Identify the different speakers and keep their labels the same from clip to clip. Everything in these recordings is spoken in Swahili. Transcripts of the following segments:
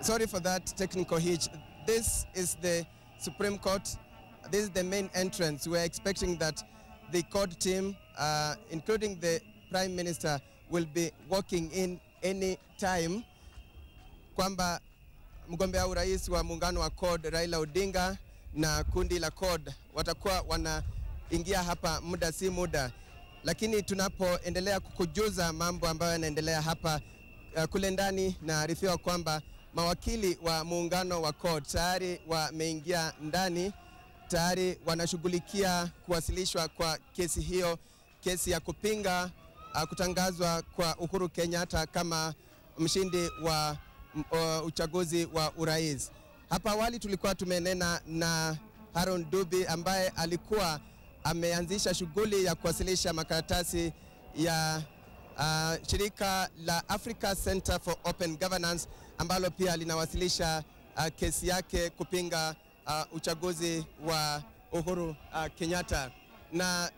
Speaker 1: Sorry for that technical hitch. This is the Supreme Court. This is the main entrance. We're expecting that the court team, including the Prime Minister, will be walking in any time. Kwamba mgombea urais wa muungano wa CORD Raila Odinga na kundi la CORD watakuwa wanaingia hapa muda si muda. Lakini tunapoendelea kukujuza mambo ambayo yanaendelea hapa kule ndani, na arifiwa kwamba mawakili wa muungano wa CORD tayari wameingia ndani, tayari wanashughulikia kuwasilishwa kwa kesi hiyo, kesi ya kupinga kutangazwa kwa Uhuru Kenyatta kama mshindi wa uchaguzi wa urais. Hapa awali tulikuwa tumenena na Haron Dubi ambaye alikuwa ameanzisha shughuli ya kuwasilisha makaratasi ya shirika la Africa Center for Open Governance ambalo pia linawasilisha kesi yake kupinga uchaguzi wa Uhuru Kenyatta. Na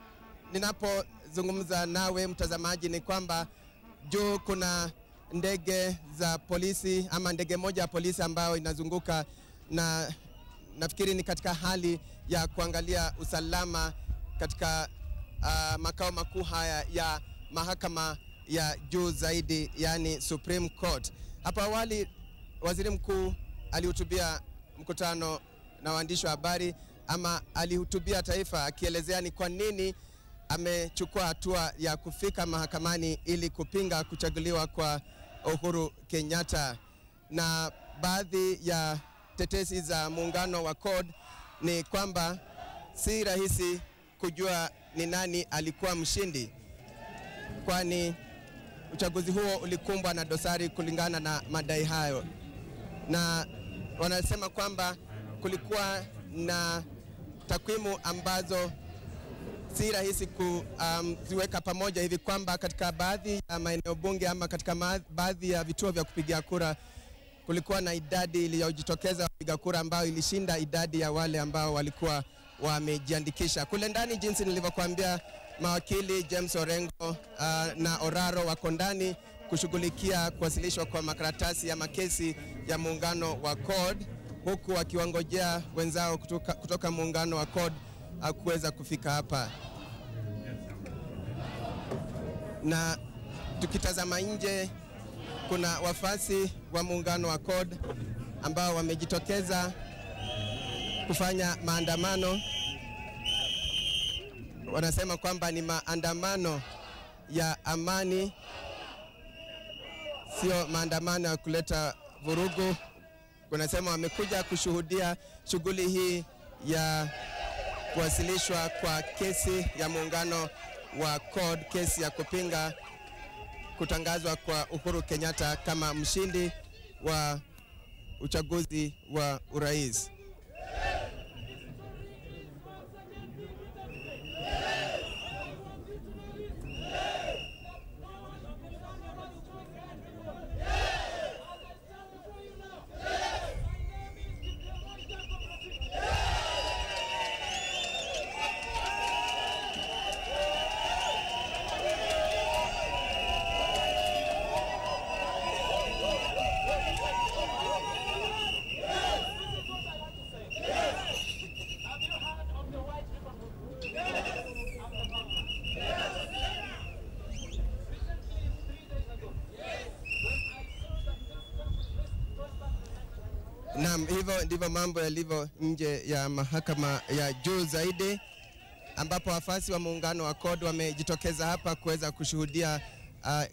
Speaker 1: ninapozungumza nawe mtazamaji ni kwamba juu kuna ndege za polisi ama ndege moja ya polisi ambayo inazunguka, na nafikiri ni katika hali ya kuangalia usalama katika makao makuu haya ya mahakama ya juu zaidi, yani Supreme Court. Hapa awali waziri mkuu alihutubia mkutano na waandishi wa habari, ama alihutubia taifa akielezea ni kwa nini amechukua hatua ya kufika mahakamani ili kupinga kuchaguliwa kwa Uhuru Kenyatta. Na baadhi ya tetesi za muungano wa CORD ni kwamba si rahisi kujua ni nani alikuwa mshindi, kwani uchaguzi huo ulikumbwa na dosari kulingana na madai hayo. Na wanasema kwamba kulikuwa na takwimu ambazo si rahisi kuziweka pamoja hivi, kwamba katika baadhi ya maeneo bunge ama katika baadhi ya vituo vya kupigia kura kulikuwa na idadi iliyojitokeza wapiga kura ambao ilishinda idadi ya wale ambao walikuwa wamejiandikisha. Kule ndani, jinsi nilivyokuambia, mawakili James Orengo na Oraro wako ndani kushughulikia kuwasilishwa kwa makaratasi ya makesi ya muungano wa CORD, huku wakiwangojea wenzao kutoka muungano wa CORD kuweza kufika hapa. Na tukitazama nje, kuna wafasi wa muungano wa CORD ambao wamejitokeza kufanya maandamano. Wanasema kwamba ni maandamano ya amani, sio maandamano ya kuleta vurugu. Wanasema wamekuja kushuhudia shughuli hii ya kuwasilishwa kwa kesi ya muungano wa CORD, kesi ya kupinga kutangazwa kwa Uhuru Kenyatta kama mshindi wa uchaguzi wa urais. Naam, hivyo ndivyo mambo yalivyo nje ya mahakama ya juu zaidi, ambapo wafasi wa muungano wa CORD wamejitokeza hapa kuweza kushuhudia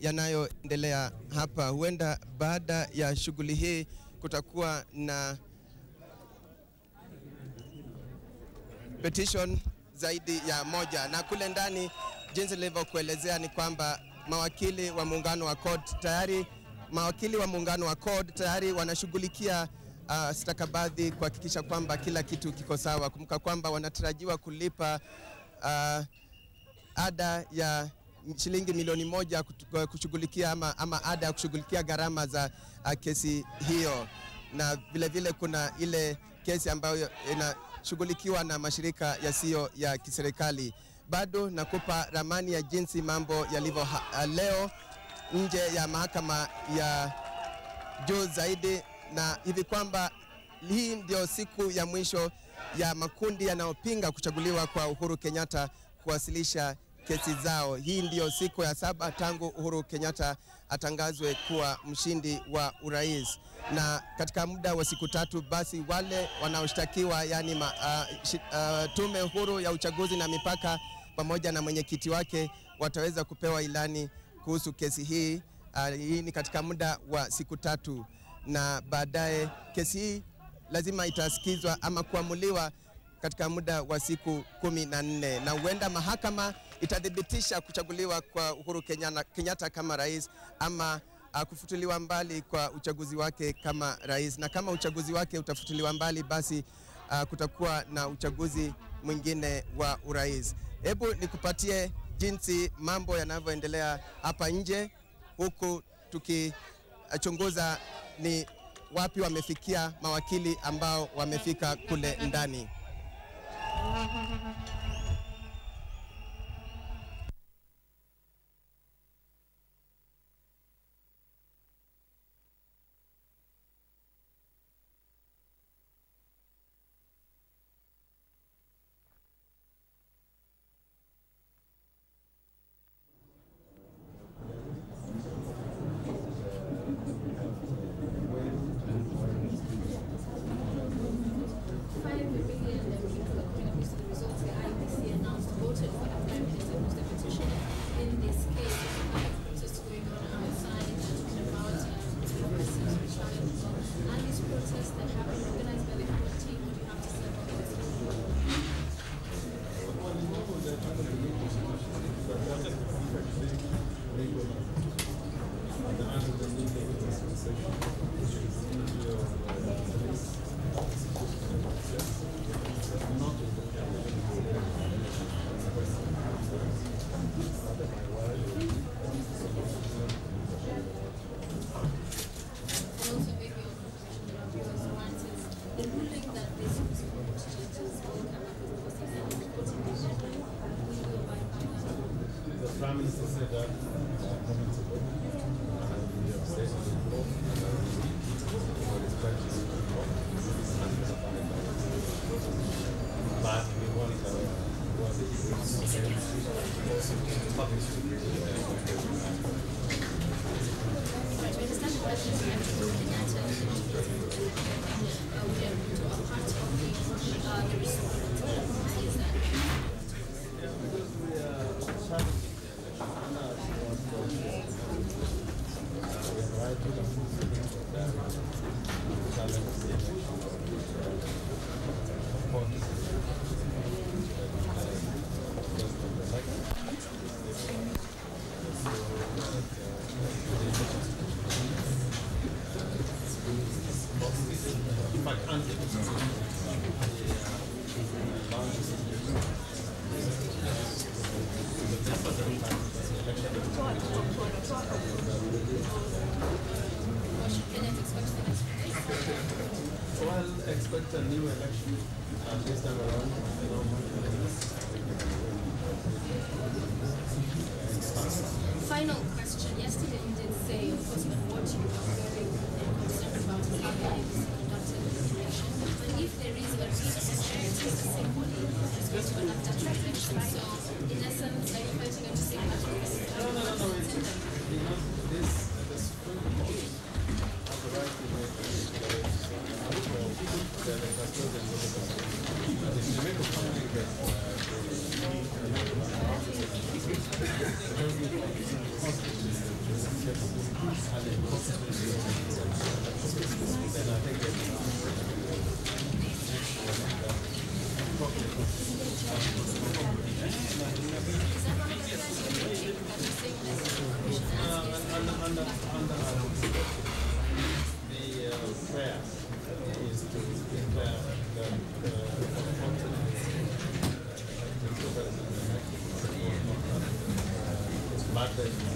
Speaker 1: yanayoendelea hapa. Huenda baada ya shughuli hii kutakuwa na petition zaidi ya moja. Na kule ndani, jinsi nilivyokuelezea, ni kwamba mawakili wa muungano wa CORD tayari wanashughulikia stakabadhi kuhakikisha kwamba kila kitu kiko sawa. Kumbuka kwamba wanatarajiwa kulipa ada ya shilingi milioni 1 kushughulikia ama ada ya kushughulikia gharama za kesi hiyo. Na vile vile kuna ile kesi ambayo inashughulikiwa na mashirika yasiyo ya kiserikali. Bado nakupa ramani ya jinsi mambo yalivyo leo nje ya mahakama ya juu zaidi. na hivi kwamba hii ndio siku ya mwisho ya makundi yanayopinga kuchaguliwa kwa Uhuru Kenyatta kuwasilisha kesi zao. Hii ndio siku ya 7 tangu Uhuru Kenyatta atangazwe kuwa mshindi wa urais, na katika muda wa siku 3 basi wale wanaoshtakiwa, yani tume huru ya uchaguzi na mipaka pamoja na mwenyekiti wake wataweza kupewa ilani kuhusu kesi hii. Hii ni katika muda wa siku 3, na baadaye kesi hii lazima itasikizwa ama kuamuliwa katika muda wa siku 14, na huenda mahakama itathibitisha kuchaguliwa kwa Uhuru Kenyatta kama rais ama kufutiliwa mbali kwa uchaguzi wake kama rais. Na kama uchaguzi wake utafutiliwa mbali, basi kutakuwa na uchaguzi mwingine wa urais. Hebu nikupatie jinsi mambo yanavyoendelea hapa nje, huku tukichunguza ni wapi wamefikia mawakili ambao wamefika kule ndani.
Speaker 2: Expect a new election this time around.
Speaker 3: Final question. Yesterday you did say, of course, that what you are very concerned about is how the IEBC conducted the election. But if there is a same body that's going to conduct that election, so in essence, are you fighting to say that?
Speaker 2: No. This Supreme Court has the right to make prayer is to declare I think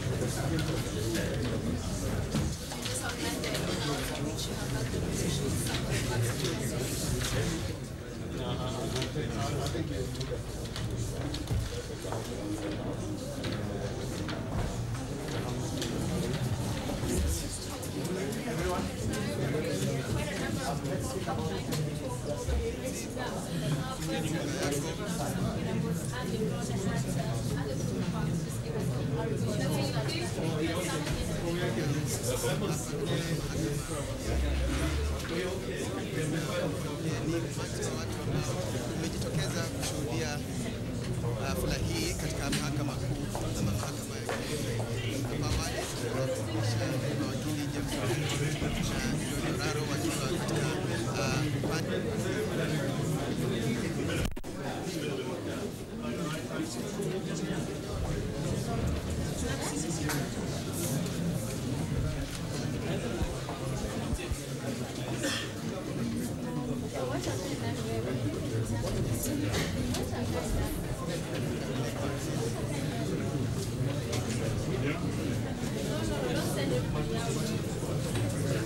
Speaker 1: Umejitokeza kushuhudia hafla hii katika mahakama kuu ama mahakama ya hapa awali kuhakikisha mawakili James na Raro wakiwa katika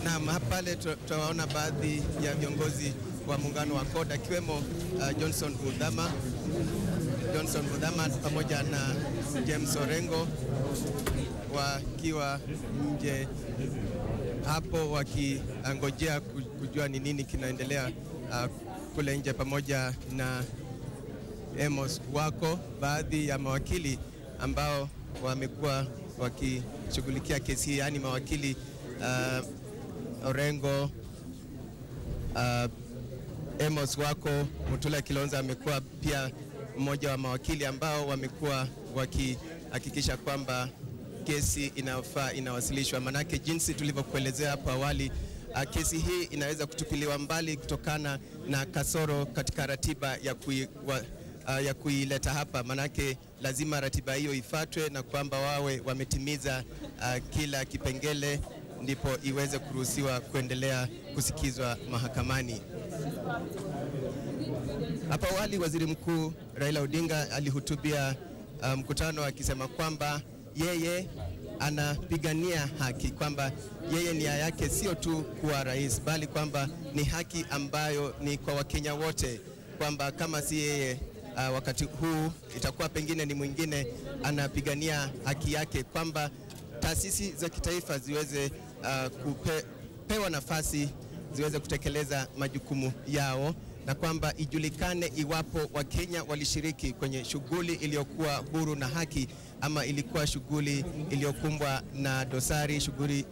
Speaker 1: na pale tunaona baadhi ya viongozi wa muungano wa CORD akiwemo Johnson Budhama pamoja na James Orengo wakiwa nje hapo wakingojea kujua ni nini kinaendelea kule nje, pamoja na Amos Wako, baadhi ya mawakili ambao wamekuwa wakishughulikia kesi hii, yani mawakili Orengo, Amos Wako, Mutula Kilonza amekuwa pia mmoja wa mawakili ambao wamekuwa wakihakikisha kwamba kesi inafaa inawasilishwa. Manake jinsi tulivyokuelezea hapo awali, kesi hii inaweza kutupiliwa mbali kutokana na kasoro katika ratiba ya kuileta hapa. Manake lazima ratiba hiyo ifuatwe na kwamba wawe wametimiza kila kipengele ndipo iweze kuruhusiwa kuendelea kusikizwa mahakamani. Hapa awali Waziri Mkuu Raila Odinga alihutubia mkutano akisema kwamba yeye anapigania haki, kwamba yeye nia yake sio tu kuwa rais, bali kwamba ni haki ambayo ni kwa Wakenya wote, kwamba kama si yeye wakati huu itakuwa pengine ni mwingine anapigania haki yake, kwamba taasisi za kitaifa ziweze kupewa nafasi ziweze kutekeleza majukumu yao, na kwamba ijulikane iwapo Wakenya walishiriki kwenye shughuli iliyokuwa huru na haki ama ilikuwa shughuli iliyokumbwa na dosari,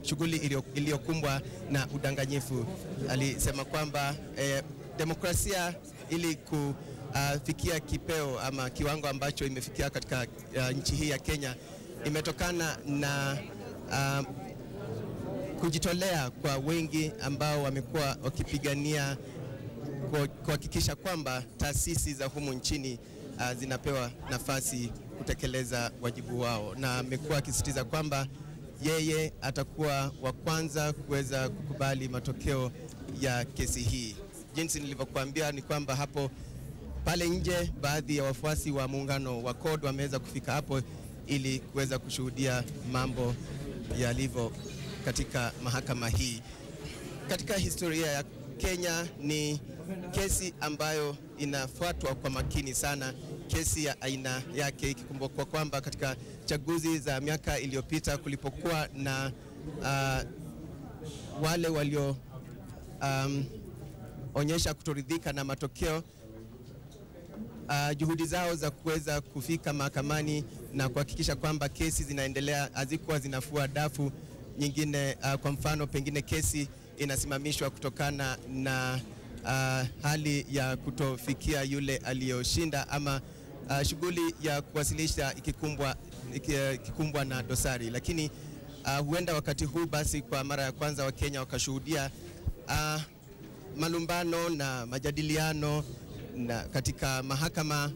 Speaker 1: shughuli iliyokumbwa na udanganyifu. Alisema kwamba demokrasia ili kufikia kipeo ama kiwango ambacho imefikia katika nchi hii ya Kenya imetokana na kujitolea kwa wengi ambao wamekuwa wakipigania kuhakikisha kwamba taasisi za humu nchini zinapewa nafasi kutekeleza wajibu wao, na amekuwa akisisitiza kwamba yeye atakuwa wa kwanza kuweza kukubali matokeo ya kesi hii. Jinsi nilivyokuambia ni kwamba hapo pale nje baadhi ya wafuasi wa muungano wa CORD wameweza kufika hapo ili kuweza kushuhudia mambo yalivyo katika mahakama hii. Katika historia ya Kenya ni kesi ambayo inafuatwa kwa makini sana, kesi ya aina yake, ikikumbukwa kwamba katika chaguzi za miaka iliyopita kulipokuwa na wale walio onyesha kutoridhika na matokeo, juhudi zao za kuweza kufika mahakamani na kuhakikisha kwamba kesi zinaendelea hazikuwa zinafua dafu nyingine. Kwa mfano, pengine kesi inasimamishwa kutokana na hali ya kutofikia yule aliyoshinda ama shughuli ya kuwasilisha ikikumbwa na dosari. Lakini huenda wakati huu basi kwa mara ya kwanza Wakenya wakashuhudia malumbano na majadiliano na katika mahakama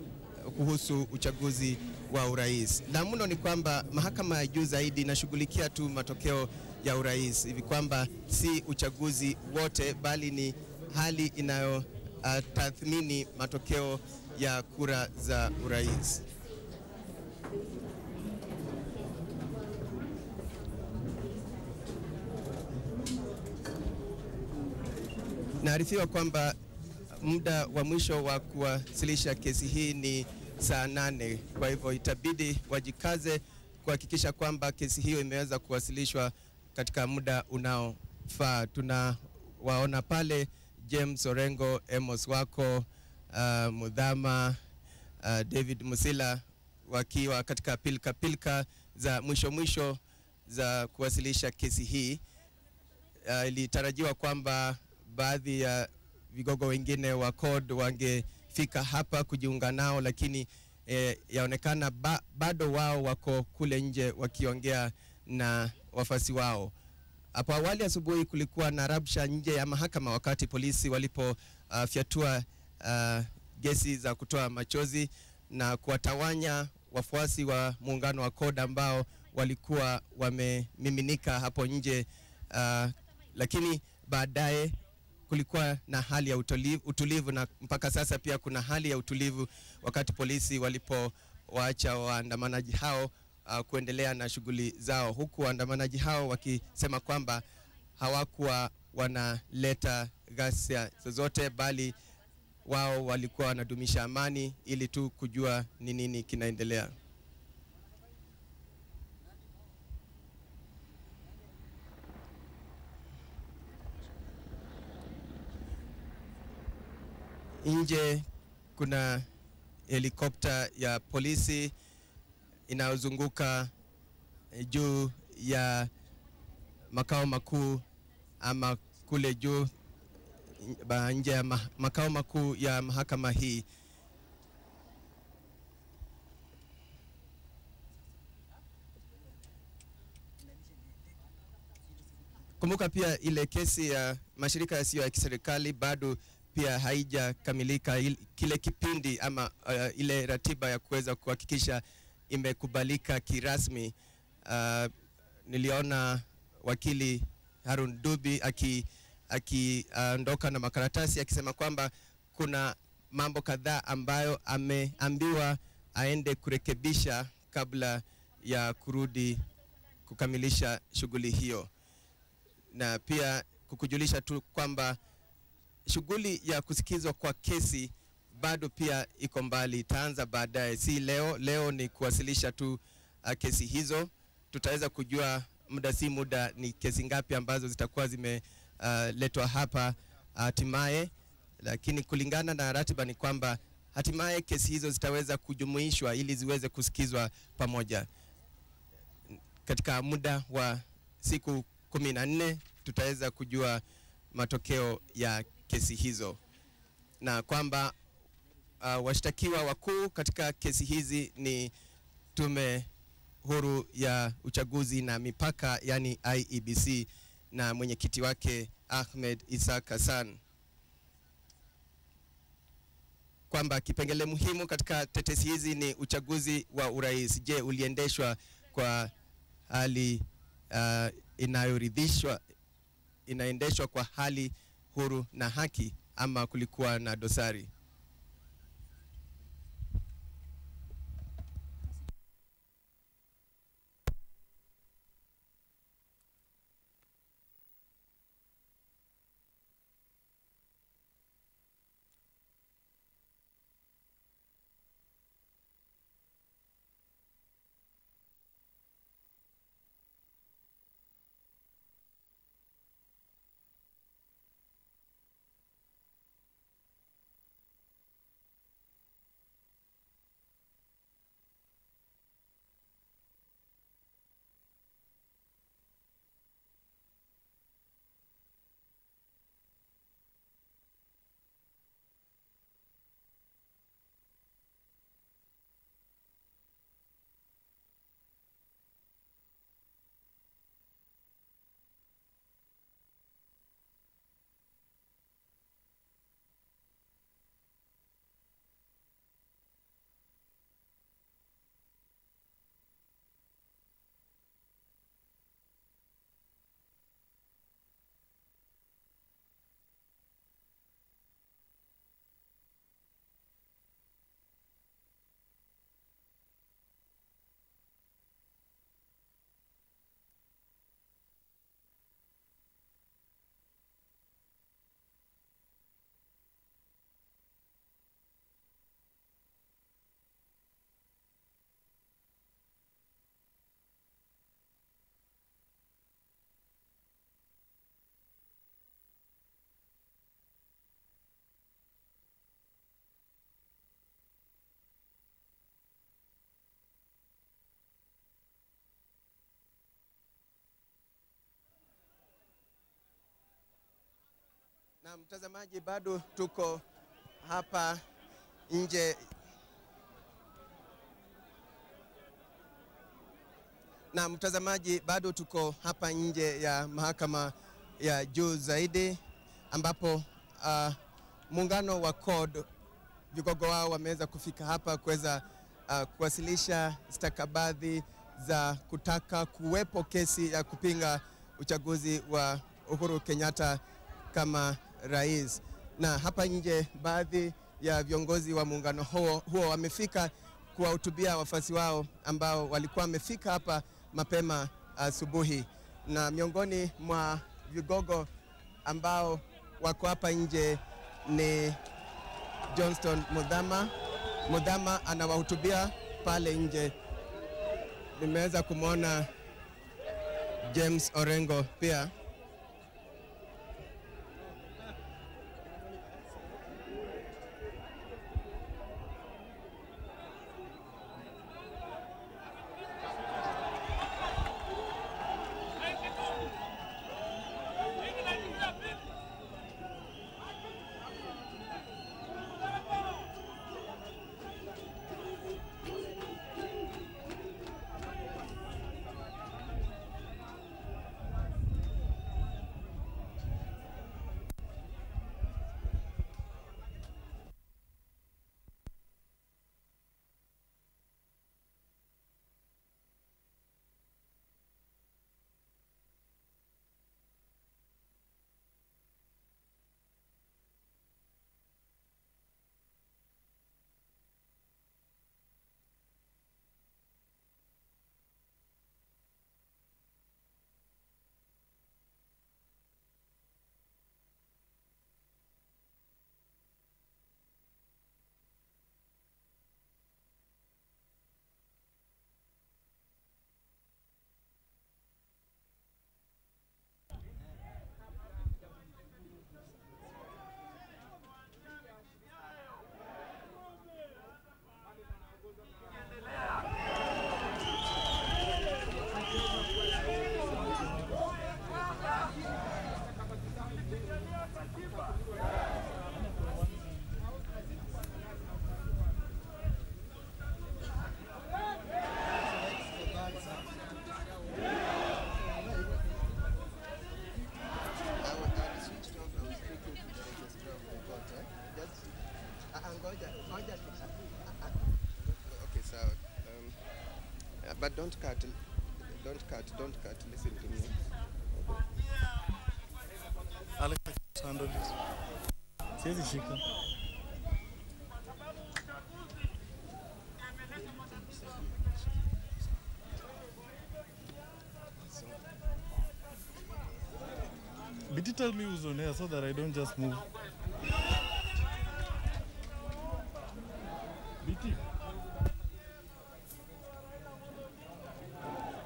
Speaker 1: kuhusu uchaguzi wa urais. La mno ni kwamba mahakama ya juu zaidi inashughulikia tu matokeo ya urais, hivi kwamba si uchaguzi wote, bali ni hali inayotathmini matokeo ya kura za urais. Naarifiwa kwamba muda wa mwisho wa kuwasilisha kesi hii ni saa 8. Kwa hivyo itabidi wajikaze kuhakikisha kwamba kesi hiyo imeweza kuwasilishwa katika muda unaofaa. Tunawaona pale James Orengo, Amos Wako, Mudhama, David Musila wakiwa katika pilka za mwisho za kuwasilisha kesi hii. Ilitarajiwa kwamba baadhi ya vigogo wengine wa CORD wangefika hapa kujiunga nao, lakini yaonekana bado wao wako kule nje wakiongea na wafasi wao. Hapo awali asubuhi kulikuwa na rabsha nje ya mahakama wakati polisi walipofyatua gesi za kutoa machozi na kuwatawanya wafuasi wa muungano wa CORD ambao walikuwa wamemiminika hapo nje, lakini baadaye kulikuwa na hali ya utulivu na mpaka sasa pia kuna hali ya utulivu wakati polisi walipowaacha waandamanaji hao kuendelea na shughuli zao, huku waandamanaji hao wakisema kwamba hawakuwa wanaleta ghasia zozote, bali wao walikuwa wanadumisha amani ili tu kujua ni nini kinaendelea. Nje kuna helikopta ya polisi inayozunguka juu ya makao makuu ama kule juu nje ya makao makuu ya mahakama hii. Kumbuka pia ile kesi ya mashirika yasiyo ya kiserikali bado pia haijakamilika. Kile kipindi ama ile ratiba ya kuweza kuhakikisha imekubalika kirasmi. Niliona wakili Harun Dubi akiondoka na makaratasi akisema kwamba kuna mambo kadhaa ambayo ameambiwa aende kurekebisha kabla ya kurudi kukamilisha shughuli hiyo. Na pia kukujulisha tu kwamba shughuli ya kusikizwa kwa kesi bado pia iko mbali, itaanza baadaye, si leo. Leo ni kuwasilisha tu kesi hizo. Tutaweza kujua muda si muda ni kesi ngapi ambazo zitakuwa zimeletwa hapa hatimaye, lakini kulingana na ratiba ni kwamba hatimaye kesi hizo zitaweza kujumuishwa ili ziweze kusikizwa pamoja. Katika muda wa siku 14 tutaweza kujua matokeo ya kesi hizo, na kwamba washtakiwa wakuu katika kesi hizi ni Tume Huru ya Uchaguzi na Mipaka, yani IEBC, na mwenyekiti wake Ahmed Isaac Hassan. Kwamba kipengele muhimu katika tetesi hizi ni uchaguzi wa urais. Je, uliendeshwa kwa hali inaendeshwa kwa hali huru na haki ama kulikuwa na dosari? Na mtazamaji, bado tuko hapa nje. Na mtazamaji, bado tuko hapa nje ya mahakama ya juu zaidi ambapo muungano wa CORD vigogo wao wameweza kufika hapa kuweza kuwasilisha stakabadhi za kutaka kuwepo kesi ya kupinga uchaguzi wa Uhuru Kenyatta kama rais. Na hapa nje baadhi ya viongozi wa muungano huo wamefika kuwahutubia wafuasi wao ambao walikuwa wamefika hapa mapema asubuhi. Na miongoni mwa vigogo ambao wako hapa nje ni Johnston Muthama. Muthama anawahutubia pale nje. Nimeweza kumwona James Orengo pia. But don't cut, listen to me.
Speaker 4: Alex, handle this. Siwezi shika. Biti, tell me who's on air so that I don't just move. Biti.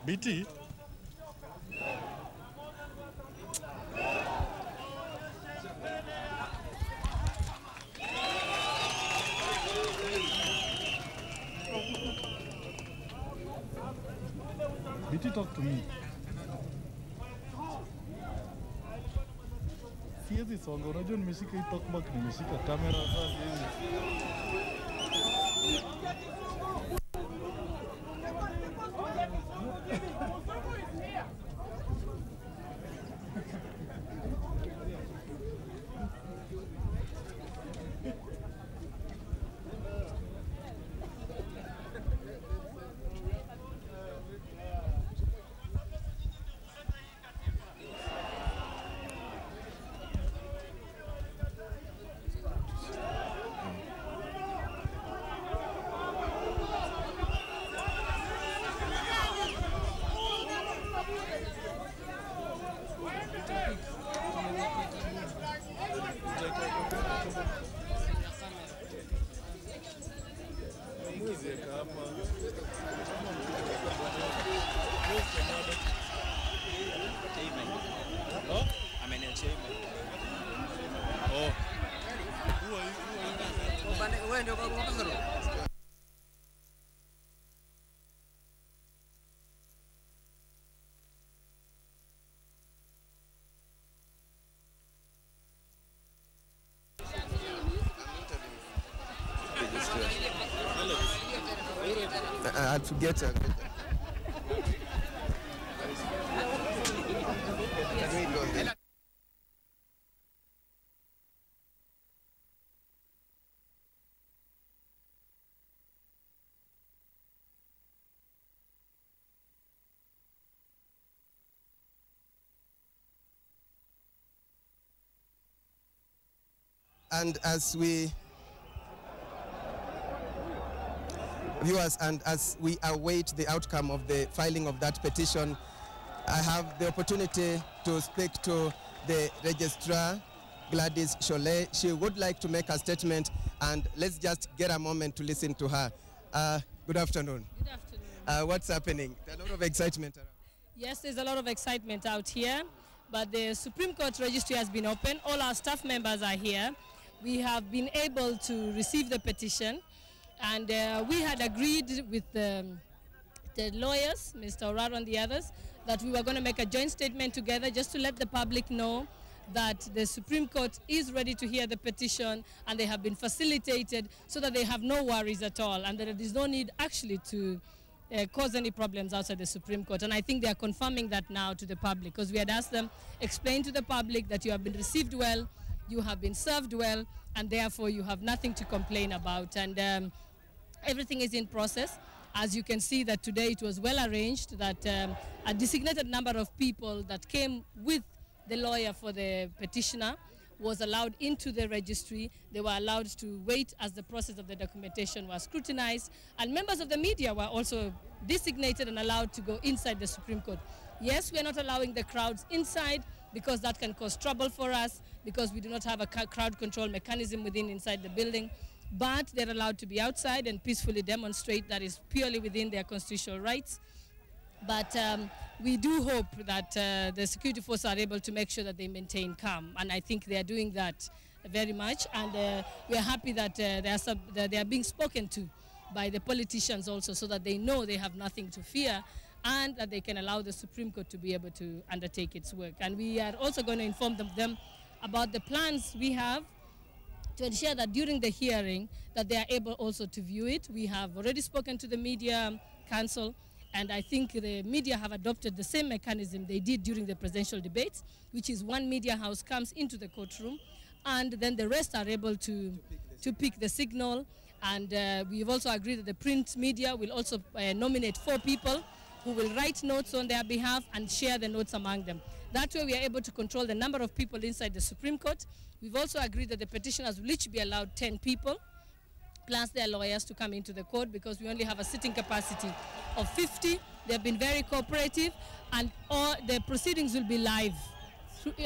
Speaker 4: Biti. Biti, talk to me. Siwezi songa, unajua nimeshika hii talkback, nimeshika kamera sasa hivi.
Speaker 1: to get a... And as we, viewers, and as we await the outcome of the filing of that petition, I have the opportunity to speak to the registrar, Gladys Cholet. She would like to make a statement, and let's just get a moment to listen to her. Good afternoon.
Speaker 5: Good afternoon.
Speaker 1: What's happening? A lot of excitement around.
Speaker 5: Yes, there's a lot of excitement out here, but the Supreme Court registry has been open. All our staff members are here. We have been able to receive the petition, and we had agreed with the lawyers, Mr. Oraro and the others, that we were going to make a joint statement together just to let the public know that the Supreme Court is ready to hear the petition, and they have been facilitated so that they have no worries at all, and that there is no need actually to cause any problems outside the Supreme Court. And I think they are confirming that now to the public, because we had asked them, explain to the public that you have been received well, you have been served well, and therefore you have nothing to complain about. And everything is in process. As you can see that today it was well arranged that a designated number of people that came with the lawyer for the petitioner was allowed into the registry. They were allowed to wait as the process of the documentation was scrutinized, and members of the media were also designated and allowed to go inside the Supreme Court. Yes, we are not allowing the crowds inside because that can cause trouble for us, because we do not have a crowd control mechanism inside the building, but they're allowed to be outside and peacefully demonstrate. That is purely within their constitutional rights. But we do hope that the security forces are able to make sure that they maintain calm, and I think they are doing that very much, and we are happy that they are being spoken to by the politicians also, so that they know they have nothing to fear, and that they can allow the Supreme Court to be able to undertake its work. And we are also going to inform them about the plans we have to ensure that during the hearing that they are able also to view it. We have already spoken to the Media Council, and I think the media have adopted the same mechanism they did during the presidential debates, which is one media house comes into the courtroom, and then the rest are able to pick the signal. And we've also agreed that the print media will also nominate 4 people who will write notes on their behalf and share the notes among them. That way we are able to control the number of people inside the Supreme Court. We've also agreed that the petitioners will each be allowed 10 people, plus their lawyers, to come into the court, because we only have a sitting capacity of 50. They've been very cooperative, and all the proceedings will be live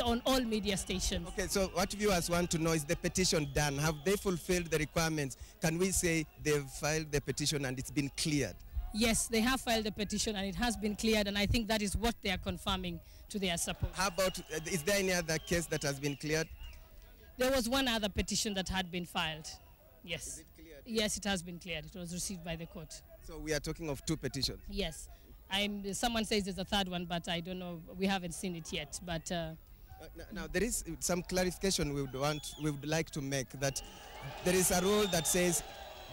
Speaker 5: on all media stations.
Speaker 1: Okay, so what viewers want to know is the petition done? Have they fulfilled the requirements? Can we say they've filed the petition and it's been cleared?
Speaker 5: Yes, they have filed the petition and it has been cleared, and I think that is what they are confirming to their support.
Speaker 1: How about, is there any other case that has been cleared?
Speaker 5: There was one other petition that had been filed. Yes.
Speaker 1: Is it cleared?
Speaker 5: Yes, it has been cleared. It was received by the court.
Speaker 1: So we are talking of 2 petitions?
Speaker 5: Yes. Someone says there's a 3rd one, but I don't know. We haven't seen it yet. But
Speaker 1: now there is some clarification we would like to make, that there is a rule that says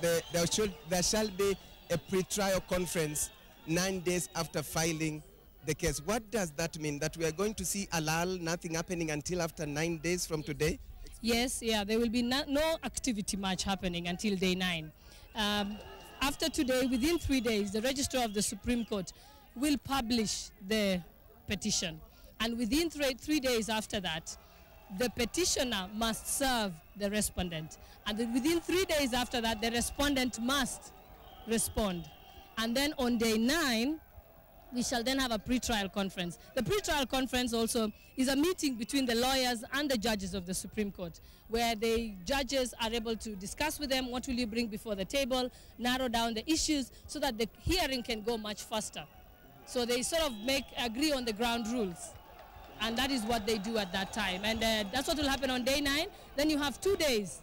Speaker 1: there shall be a pre-trial conference 9 days after filing the case. What does that mean? That we are going to see a lull, nothing happening until after 9 days from today?
Speaker 5: Yes, yeah, there will be no activity much happening until day 9. After today, within 3 days, the Registrar of the Supreme Court will publish the petition. And within 3 days after that, the petitioner must serve the respondent. And then within 3 days after that, the respondent must respond. And then on day 9, we shall then have a pre-trial conference. The pre-trial conference also is a meeting between the lawyers and the judges of the Supreme Court, where the judges are able to discuss with them what will you bring before the table, narrow down the issues so that the hearing can go much faster. So they sort of agree on the ground rules. And that is what they do at that time. And that's what will happen on day 9. Then you have 2 days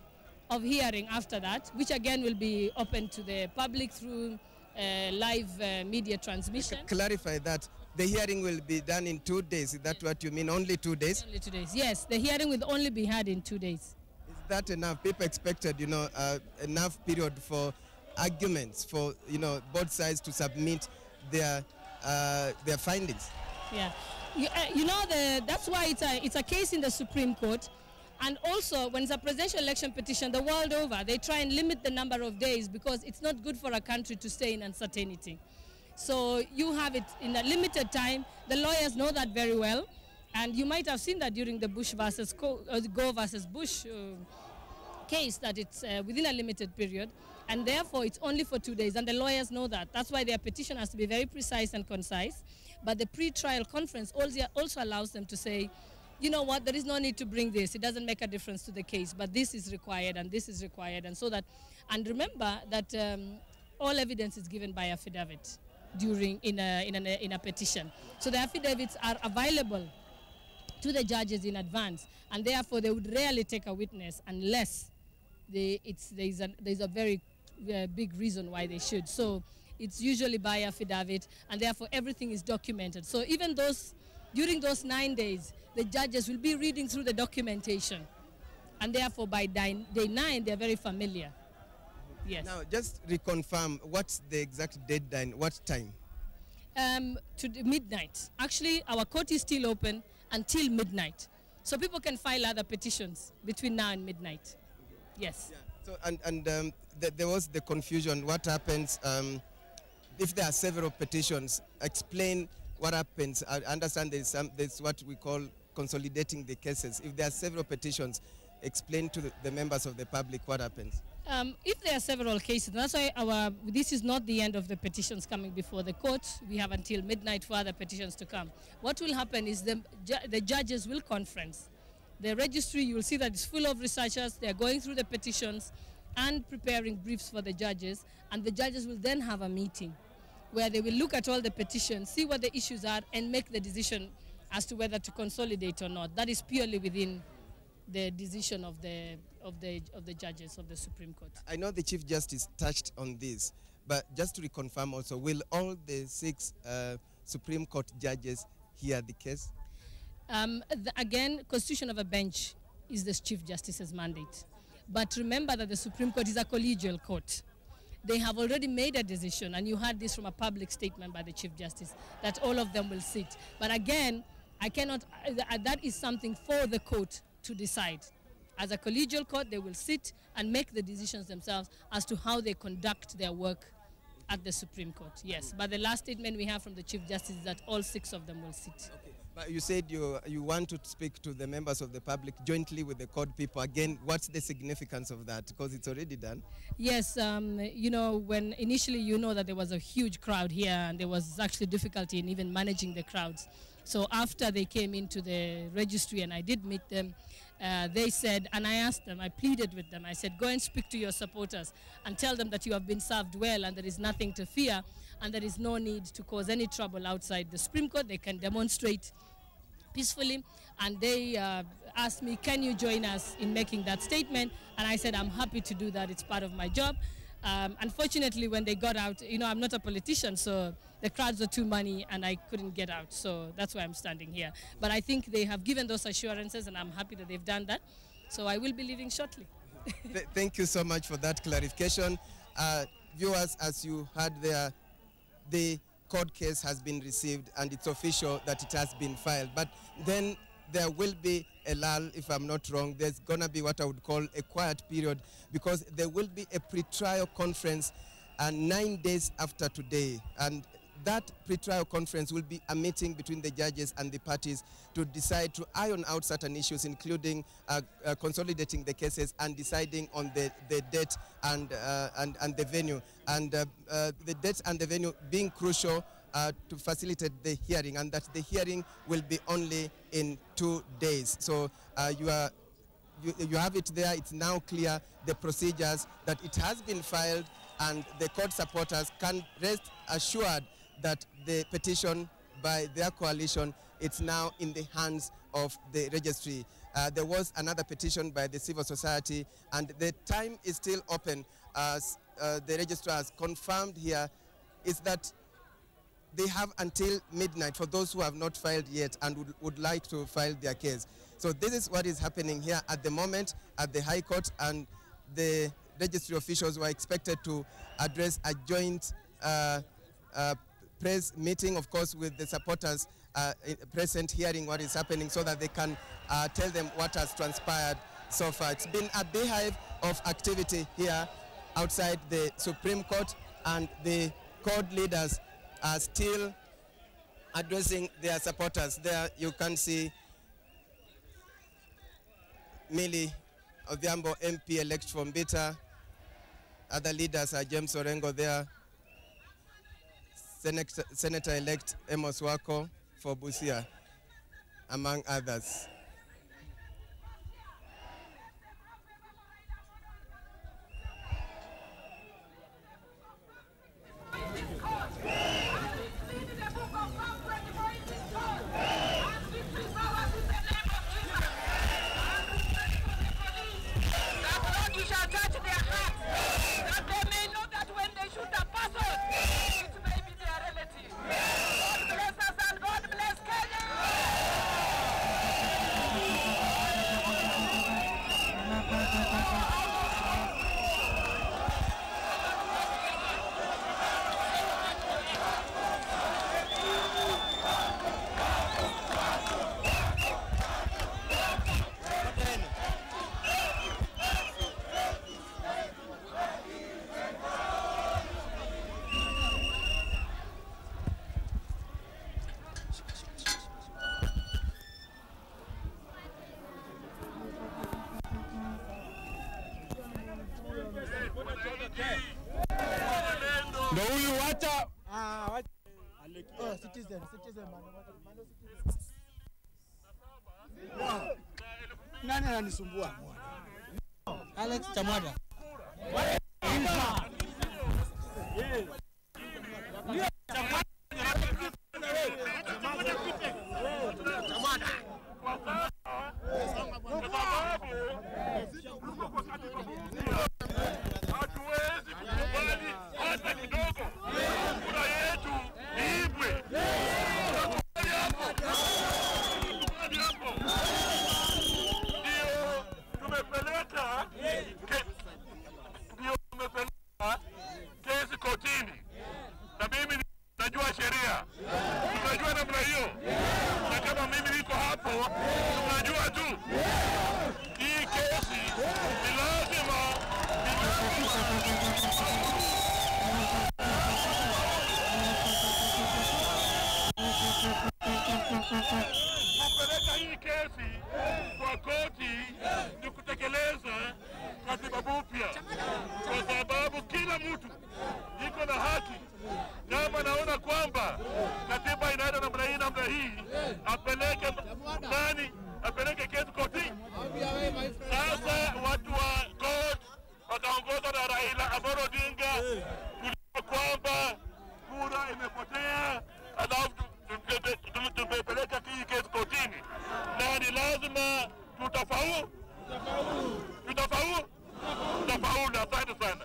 Speaker 5: of hearing after that, which again will be open to the public through live media transmission.
Speaker 1: Clarify that. The hearing will be done in 2 days. Is that what you mean? Only 2 days?
Speaker 5: Only 2 days. Yes, the hearing will only be had in 2 days.
Speaker 1: Is that enough? People expected, enough period for arguments for both sides to submit their findings.
Speaker 5: Yeah, that's why it's a case in the Supreme Court. And also, when it's a presidential election petition, the world over, they try and limit the number of days because it's not good for a country to stay in uncertainty. So you have it in a limited time. The lawyers know that very well. And you might have seen that during the Bush versus Gore versus Bush case, that it's within a limited period. And therefore, it's only for 2 days. And the lawyers know that. That's why their petition has to be very precise and concise. But the pre-trial conference also allows them to say, you know what, there is no need to bring this. It doesn't make a difference to the case, but this is required and this is required. And so that, and remember that all evidence is given by affidavit in a petition. So the affidavits are available to the judges in advance, and therefore they would rarely take a witness unless there's a very big reason why they should. So it's usually by affidavit, and therefore everything is documented. So even during those 9 days, the judges will be reading through the documentation, and therefore by day 9 they're very familiar. Yes.
Speaker 1: Now, just reconfirm, what's the exact deadline? What time?
Speaker 5: To midnight. Actually, our court is still open until midnight, so people can file other petitions between now and midnight. Yes.
Speaker 1: Yeah. So there was the confusion. What happens if there are several petitions? Explain what happens. I understand there's what we call consolidating the cases. If there are several petitions, explain to the members of the public what happens.
Speaker 5: If there are several cases, that's why this is not the end of the petitions coming before the court. We have until midnight for other petitions to come. What will happen is the judges will conference. The registry, you will see that it's full of researchers. They're going through the petitions and preparing briefs for the judges, and the judges will then have a meeting where they will look at all the petitions, see what the issues are, and make the decision as to whether to consolidate or not. That is purely within the decision of the judges of the Supreme Court.
Speaker 1: I know the Chief Justice touched on this, but just to reconfirm also, will all the 6 Supreme Court judges hear the case?
Speaker 5: Again, constitution of a bench is the Chief Justice's mandate. But remember that the Supreme Court is a collegial court. They have already made a decision, and you heard this from a public statement by the Chief Justice, that all of them will sit. But again, I cannot, that is something for the court to decide. As a collegial court, they will sit and make the decisions themselves as to how they conduct their work at the Supreme Court. Yes, but the last statement we have from the Chief Justice is that all 6 of them will sit.
Speaker 1: Okay. But you said you want to speak to the members of the public jointly with the court people. Again, what's the significance of that? Because it's already done.
Speaker 5: Yes, when initially that there was a huge crowd here, and there was actually difficulty in even managing the crowds. So after they came into the registry and I did meet them, they said, and I asked them, I pleaded with them, I said, go and speak to your supporters and tell them that you have been served well and there is nothing to fear and there is no need to cause any trouble outside the Supreme Court. They can demonstrate peacefully. And they asked me, can you join us in making that statement? And I said, I'm happy to do that. It's part of my job. Unfortunately, when they got out, I'm not a politician, so the crowds were too many and I couldn't get out. So that's why I'm standing here. But I think they have given those assurances and I'm happy that they've done that. So I will be leaving shortly.
Speaker 1: Thank you so much for that clarification. Viewers, as you heard there, the court case has been received and it's official that it has been filed. But then there will be a lull, if I'm not wrong. There's going to be what I would call a quiet period because there will be a pre-trial conference 9 days after today. And that pre-trial conference will be a meeting between the judges and the parties to decide to iron out certain issues, including consolidating the cases and deciding on the date and the venue. And the date and the venue being crucial to facilitate the hearing, and that the hearing will be only in 2 days. So you have it there. It's now clear, the procedures, that it has been filed, and the court supporters can rest assured that the petition by their coalition, it's now in the hands of the registry. There was another petition by the civil society, and the time is still open. As the registrar has confirmed here, is that they have until midnight for those who have not filed yet and would like to file their case. So this is what is happening here at the moment at the High Court, and the registry officials were expected to address a joint press meeting, of course, with the supporters present, hearing what is happening so that they can tell them what has transpired so far. It's been a beehive of activity here outside the Supreme Court, and the court leaders are still addressing their supporters. There you can see Millie Odhiambo, MP-elect from Bita. Other leaders are James Orengo there, Senator-elect Amos Wako for Busia, among others.
Speaker 6: Ndio huyu wacha.
Speaker 2: Citizen.
Speaker 6: Nani ananisumbua?
Speaker 2: Alex Chamada.
Speaker 7: Kupeleka hii kesi kwa koti ni kutekeleza katiba mpya, kwa sababu kila mtu iko na haki. Kama naona kwamba katiba inaenda namna hii, apeleke nani, apeleke kesi koti. Sasa watu wa court wataongozwa na Raila Amolo Odinga kuliko kwamba kura imepotea, alafu tumepeleka hii kesi kotini, na ni lazima tutafaulu. Asante sana.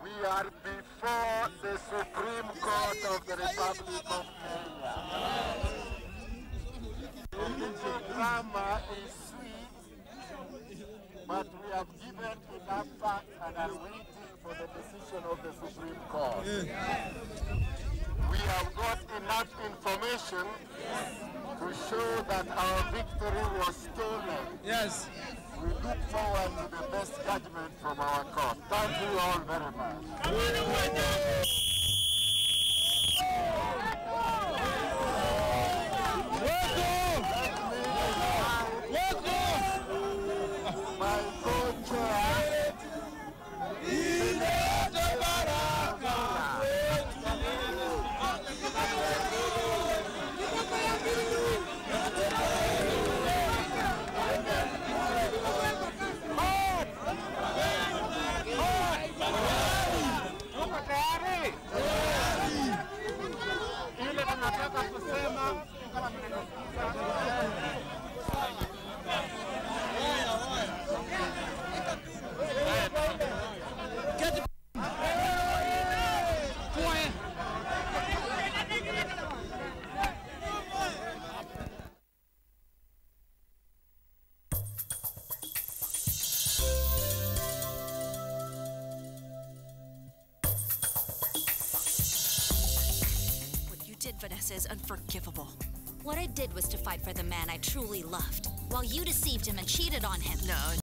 Speaker 7: We are before the Supreme Court of the Republic of Kenya. The drama is sweet, but we have given enough facts and are waiting for the decision of the Supreme Court. We have got enough information to show that our victory was stolen.
Speaker 6: Yes.
Speaker 7: We look forward to the best judgment from our court. Thank you all very much. My co-chair,
Speaker 8: Vanessa is unforgivable. What I did was to fight for the man I truly loved, while you deceived him and cheated on him. No.